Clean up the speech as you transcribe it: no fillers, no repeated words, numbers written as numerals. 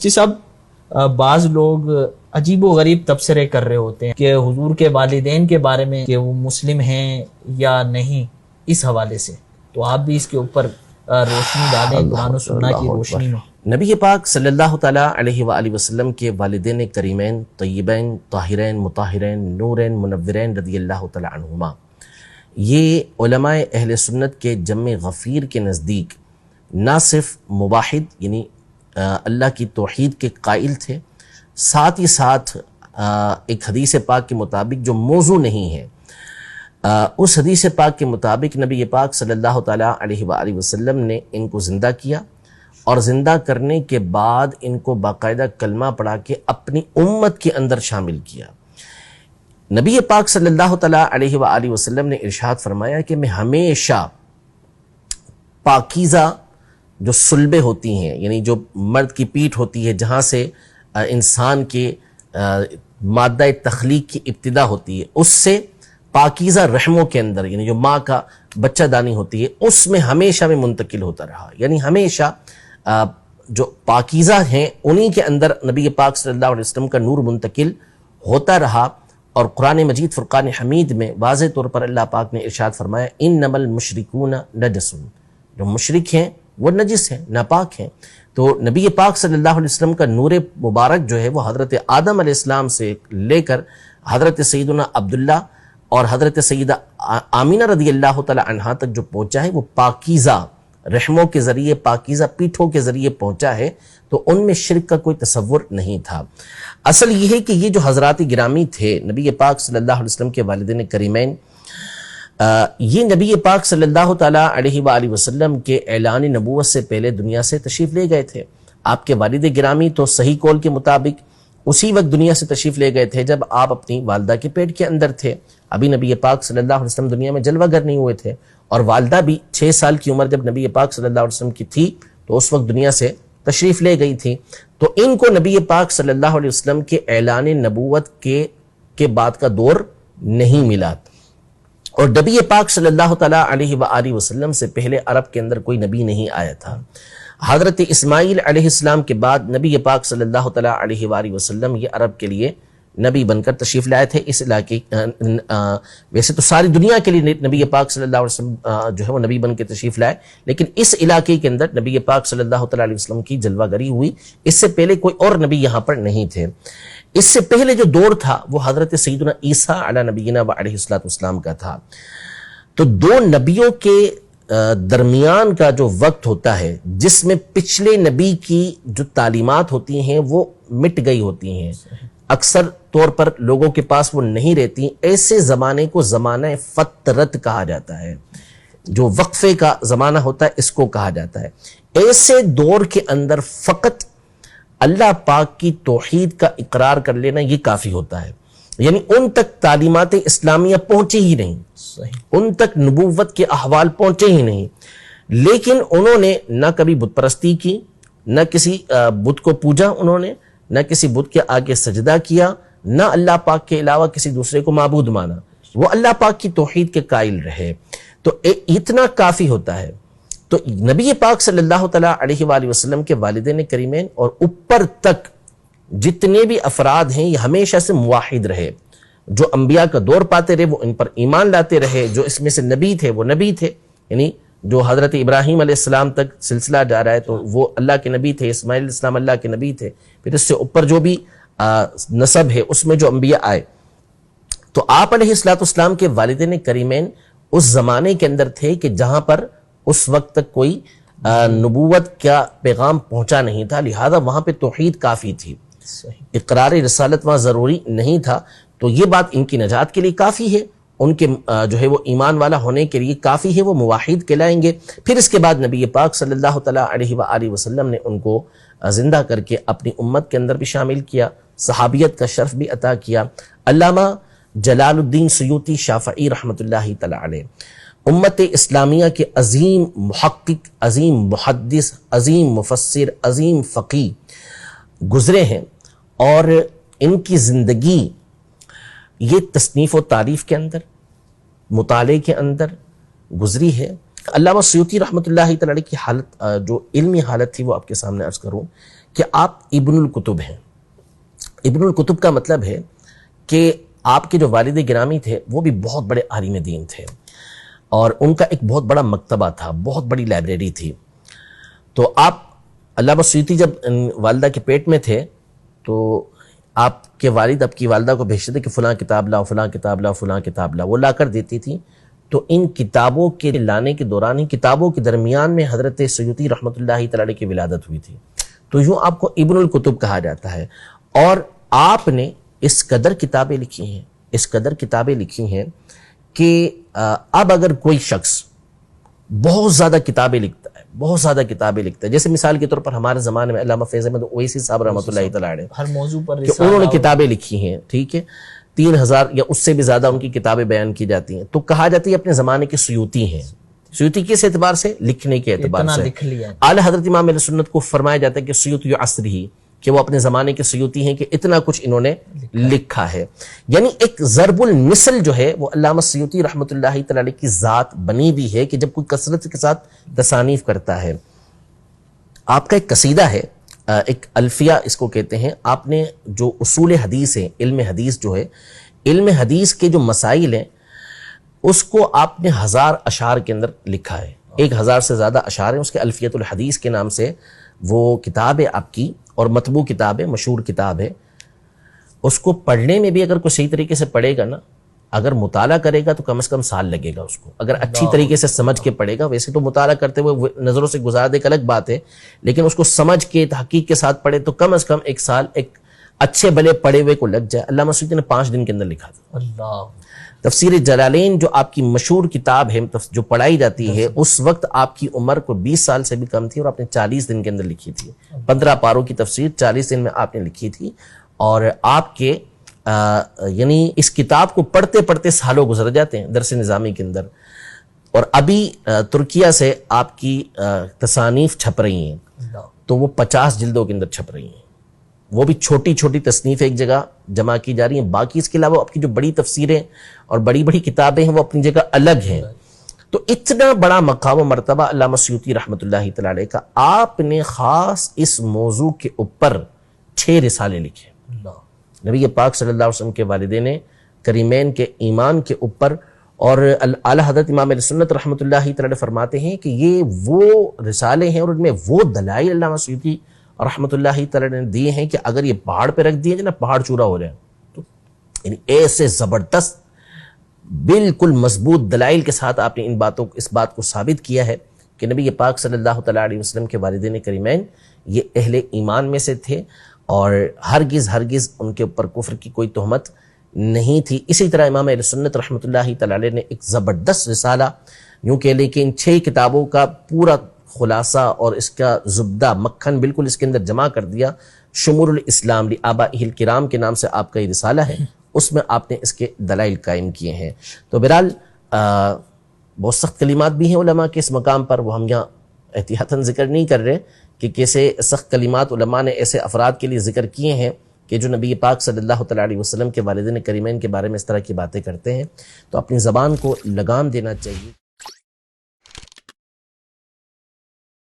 مفتی صاحب بعض لوگ عجیب و غریب تبصرے کر رہے ہوتے ہیں کہ حضور کے والدین کے بارے میں کہ وہ مسلم ہیں یا نہیں، اس حوالے سے تو آپ بھی اس کے اوپر روشنی ڈالیں قرآن و سنہ کی روشنی میں۔ نبی پاک صلی اللہ تعالیٰ علیہ وآلہ وسلم کے والدین کریمین طیبین طاہرین مطہرین نورین منورین رضی اللہ تعالیٰ عنہما، یہ علماء اہل سنت کے جمع غفیر کے نزدیک نہ صرف موحد یعنی اللہ کی توحید کے قائل تھے، ساتھ ہی ساتھ ایک حدیث پاک کے مطابق جو موضوع نہیں ہے، اس حدیث پاک کے مطابق نبی پاک صلی اللہ تعالیٰ علیہ وآلہ وسلم نے ان کو زندہ کیا، اور زندہ کرنے کے بعد ان کو باقاعدہ کلمہ پڑھا کے اپنی امت کے اندر شامل کیا۔ نبی پاک صلی اللہ تعالیٰ علیہ وآلہ وسلم نے ارشاد فرمایا کہ میں ہمیشہ پاکیزہ جو صلبیں ہوتی ہیں، یعنی جو مرد کی پیٹھ ہوتی ہے جہاں سے انسان کے مادہ تخلیق کی ابتدا ہوتی ہے، اس سے پاکیزہ رحموں کے اندر یعنی جو ماں کا بچہ دانی ہوتی ہے اس میں ہمیشہ میں منتقل ہوتا رہا، یعنی ہمیشہ جو پاکیزہ ہیں انہی کے اندر نبی پاک صلی اللہ علیہ وسلم کا نور منتقل ہوتا رہا۔ اور قرآن مجید فرقان حمید میں واضح طور پر اللہ پاک نے ارشاد فرمایا انما المشرکون نجس، جو مشرک ہیں وہ نجس ہیں، ناپاک ہیں۔ تو نبی پاک صلی اللہ علیہ وسلم کا نور مبارک جو ہے وہ حضرت آدم علیہ السلام سے لے کر حضرت سیدنا عبداللہ اور حضرت سیدہ آمینہ رضی اللہ تعالی عنہا تک جو پہنچا ہے وہ پاکیزہ رحموں کے ذریعے، پاکیزہ پیٹھوں کے ذریعے پہنچا ہے، تو ان میں شرک کا کوئی تصور نہیں تھا۔ اصل یہ ہے کہ یہ جو حضرات گرامی تھے نبی پاک صلی اللہ علیہ وسلم کے والدین کریمین، یہ نبی پاک صلی اللہ تعالیٰ علیہ وآلہ وسلم کے اعلان نبوت سے پہلے دنیا سے تشریف لے گئے تھے۔ آپ کے والد گرامی تو صحیح قول کے مطابق اسی وقت دنیا سے تشریف لے گئے تھے جب آپ اپنی والدہ کے پیٹ کے اندر تھے، ابھی نبی پاک صلی اللہ علیہ وسلم دنیا میں جلوہ گر نہیں ہوئے تھے، اور والدہ بھی 6 سال کی عمر جب نبی پاک صلی اللہ علیہ وسلم کی تھی تو اس وقت دنیا سے تشریف لے گئی تھی۔ تو ان کو نبی پاک صلی اللہ علیہ وسلم کے اعلان نبوت کے بعد کا دور نہیں ملا، اور نبی پاک صلی اللہ تعالیٰ علیہ وآلہ وسلم سے پہلے عرب کے اندر کوئی نبی نہیں آیا تھا۔ حضرت اسماعیل علیہ السلام کے بعد نبی پاک صلی اللہ تعالیٰ علیہ وآلہ وسلم یہ عرب کے لیے نبی بن کر تشریف لائے تھے۔ اس علاقے ویسے تو ساری دنیا کے لیے نبی پاک صلی اللہ علیہ وسلم جو ہے وہ نبی بن کے تشریف لائے، لیکن اس علاقے کے اندر نبی پاک صلی اللہ تعالیٰ علیہ وسلم کی جلوہ گری ہوئی، اس سے پہلے کوئی اور نبی یہاں پر نہیں تھے۔ اس سے پہلے جو دور تھا وہ حضرت سیدنا عیسیٰ علیہ نبینا و علیہ السلام کا تھا۔ تو دو نبیوں کے درمیان کا جو وقت ہوتا ہے جس میں پچھلے نبی کی جو تعلیمات ہوتی ہیں وہ مٹ گئی ہوتی ہیں، اکثر طور پر لوگوں کے پاس وہ نہیں رہتی، ایسے زمانے کو زمانہ فترت کہا جاتا ہے، جو وقفے کا زمانہ ہوتا ہے اس کو کہا جاتا ہے۔ ایسے دور کے اندر فقط اللہ پاک کی توحید کا اقرار کر لینا یہ کافی ہوتا ہے، یعنی ان تک تعلیمات اسلامیہ پہنچی ہی نہیں، ان تک نبوت کے احوال پہنچے ہی نہیں، لیکن انہوں نے نہ کبھی بت پرستی کی، نہ کسی بت کو پوجا انہوں نے، نہ کسی بت کے آگے سجدہ کیا، نہ اللہ پاک کے علاوہ کسی دوسرے کو معبود مانا، وہ اللہ پاک کی توحید کے قائل رہے۔ تو اتنا کافی ہوتا ہے۔ تو نبی پاک صلی اللہ تعالیٰ علیہ وآلہ وسلم کے والدین کریمین اور اوپر تک جتنے بھی افراد ہیں یہ ہمیشہ سے موحد رہے، جو انبیاء کا دور پاتے رہے وہ ان پر ایمان لاتے رہے، جو اس میں سے نبی تھے وہ نبی تھے، یعنی جو حضرت ابراہیم علیہ السلام تک سلسلہ جا رہا ہے تو وہ اللہ کے نبی تھے، اسماعیل علیہ السلام اللہ کے نبی تھے، پھر اس سے اوپر جو بھی نسب ہے اس میں جو انبیاء آئے، تو آپ علیہ السلام کے والدین کریمین اس زمانے کے اندر تھے کہ جہاں پر اس وقت تک کوئی نبوت کا پیغام پہنچا نہیں تھا، لہذا وہاں پہ توحید کافی تھی، اقرار رسالت وہاں ضروری نہیں تھا۔ تو یہ بات ان کی نجات کے لیے کافی ہے، ان کے جو ہے وہ ایمان والا ہونے کے لیے کافی ہے، وہ موحد کہلائیں گے۔ پھر اس کے بعد نبی پاک صلی اللہ تعالیٰ علیہ وآلہ وسلم نے ان کو زندہ کر کے اپنی امت کے اندر بھی شامل کیا، صحابیت کا شرف بھی عطا کیا۔ علامہ جلال الدین سیوطی شافعی رحمۃ اللہ تعالیٰ علیہ امت اسلامیہ کے عظیم محقق، عظیم محدث، عظیم مفسر، عظیم فقیہ گزرے ہیں، اور ان کی زندگی یہ تصنیف و تعریف کے اندر، مطالعے کے اندر گزری ہے۔ علامہ سیوطی رحمۃ اللہ تعالی کی حالت، جو علمی حالت تھی وہ آپ کے سامنے عرض کروں کہ آپ ابن الکتب ہیں۔ ابن الکتب کا مطلب ہے کہ آپ کے جو والد گرامی تھے وہ بھی بہت بڑے عالم دین تھے، اور ان کا ایک بہت بڑا مکتبہ تھا، بہت بڑی لائبریری تھی۔ تو آپ علامہ سیوطی جب والدہ کے پیٹ میں تھے تو آپ کے والد آپ کی والدہ کو بھیجتے تھے کہ فلاں کتاب لاؤ، فلاں کتاب لاؤ، فلاں کتاب لاؤ، وہ لا کر دیتی تھی۔ تو ان کتابوں کے لانے کے دوران ہی کتابوں کے درمیان میں حضرت سیوطی رحمۃ اللہ تعالی کی ولادت ہوئی تھی، تو یوں آپ کو ابن الکتب کہا جاتا ہے۔ اور آپ نے اس قدر کتابیں لکھی ہیں، اس قدر کتابیں لکھی ہیں کہ اب اگر کوئی شخص بہت زیادہ کتابیں لکھتا ہے، بہت زیادہ کتابیں لکھتا ہے، جیسے مثال کے طور پر ہمارے زمانے میں علامہ فیض احمد اویسی صاحب رحمۃ اللہ تعالی علیہ، ہر موضوع پر کہ انہوں نے کتابیں لکھی ہیں، ٹھیک ہے، 3000 یا اس سے بھی زیادہ ان کی کتابیں بیان کی جاتی ہیں، تو کہا جاتی ہے اپنے زمانے کے سیوطی ہیں۔ سیوطی کس اعتبار سے؟ لکھنے کے اعتبار سے۔ لکھ لیا اعلی حضرت امام اہل سنت کو فرمایا جاتا ہے کہ سیوطی عصر ہی، کہ وہ اپنے زمانے کے سیوطی ہیں، کہ اتنا کچھ انہوں نے لکھا ہے۔ یعنی ایک ضرب المثل جو ہے وہ علامہ سیوطی رحمۃ اللہ تعالی کی ذات بنی بھی ہے، کہ جب کوئی کثرت کے ساتھ تصانیف کرتا ہے۔ آپ کا ایک قصیدہ ہے، ایک الفیہ اس کو کہتے ہیں، آپ نے جو اصول حدیث ہے، علم حدیث جو ہے، علم حدیث کے جو مسائل ہیں اس کو آپ نے 1000 اشعار کے اندر لکھا ہے، 1000 سے زیادہ اشعار ہیں، اس کے الفیۃ الحدیث کے نام سے وہ کتاب ہے آپ کی، اور مطبوع کتاب ہے، مشہور کتاب ہے۔ اس کو پڑھنے میں بھی اگر کوئی صحیح طریقے سے پڑھے گا نا، اگر مطالعہ کرے گا تو کم از کم سال لگے گا اس کو، اگر اچھی طریقے سے سمجھ کے پڑھے گا۔ ویسے تو مطالعہ کرتے ہوئے نظروں سے گزار دے ایک الگ بات ہے، لیکن اس کو سمجھ کے تحقیق کے ساتھ پڑھے تو کم از کم 1 سال ایک اچھے بھلے پڑھے ہوئے کو لگ جائے۔ علامہ سیوطی نے 5 دن کے اندر لکھا تھا۔ اللہ، تفسیر جلالین جو آپ کی مشہور کتاب ہے، جو پڑھائی جاتی ہے، اس وقت آپ کی عمر کو 20 سال سے بھی کم تھی، اور آپ نے 40 دن کے اندر لکھی تھی۔ 15 پاروں کی تفسیر 40 دن میں آپ نے لکھی تھی، اور آپ کے یعنی اس کتاب کو پڑھتے پڑھتے سالوں گزر جاتے ہیں درس نظامی کے اندر۔ اور ابھی ترکیہ سے آپ کی تصانیف چھپ رہی ہیں، تو وہ 50 جلدوں کے اندر چھپ رہی ہیں، وہ بھی چھوٹی چھوٹی تصنیف ایک جگہ جمع کی جا رہی ہیں۔ باقی اس کے علاوہ آپ کی جو بڑی تفسیریں اور بڑی بڑی کتابیں ہیں وہ اپنی جگہ الگ ہیں۔ تو اتنا بڑا مقام و مرتبہ علامہ سیوطی رحمۃ اللہ تعالی علیہ کا، آپ نے خاص اس موضوع کے اوپر 6 رسالے لکھے۔ نبی پاک صلی اللہ علیہ وسلم کے والدین کریمین کے ایمان کے اوپر، اور اعلی حضرت امام اہل سنت رحمۃ اللہ تعالی فرماتے ہیں کہ یہ وہ رسالے ہیں اور ان میں وہ دلائل علامہ سیوطی رحمۃ اللہ تعالی نے دیے ہیں کہ اگر یہ پہاڑ پہ رکھ دیے نا، پہاڑ چورا ہو جائے۔ تو یعنی ایسے زبردست بالکل مضبوط دلائل کے ساتھ آپ نے اس بات کو ثابت کیا ہے کہ نبی پاک صلی اللہ تعالی علیہ وسلم کے والدین کریمین یہ اہل ایمان میں سے تھے، اور ہرگز ان کے اوپر کفر کی کوئی تہمت نہیں تھی۔ اسی طرح امام اہل سنت رحمۃ اللہ تعالی علیہ نے ایک زبردست رسالہ، یوں کہ لیکن 6 کتابوں کا پورا خلاصہ اور اس کا زبدہ مکھن بالکل اس کے اندر جمع کر دیا، شمول الاسلام لآبائہ الکرام کے نام سے آپ کا یہ رسالہ ہے، اس میں آپ نے اس کے دلائل قائم کیے ہیں۔ تو بہرحال بہت سخت کلمات بھی ہیں علماء کے اس مقام پر، وہ ہم یہاں احتیاطاً ذکر نہیں کر رہے کہ کیسے سخت کلمات علماء نے ایسے افراد کے لیے ذکر کیے ہیں کہ جو نبی پاک صلی اللہ تعالی علیہ وسلم کے والدین کریمین کے بارے میں اس طرح کی باتیں کرتے ہیں۔ تو اپنی زبان کو لگام دینا چاہیے۔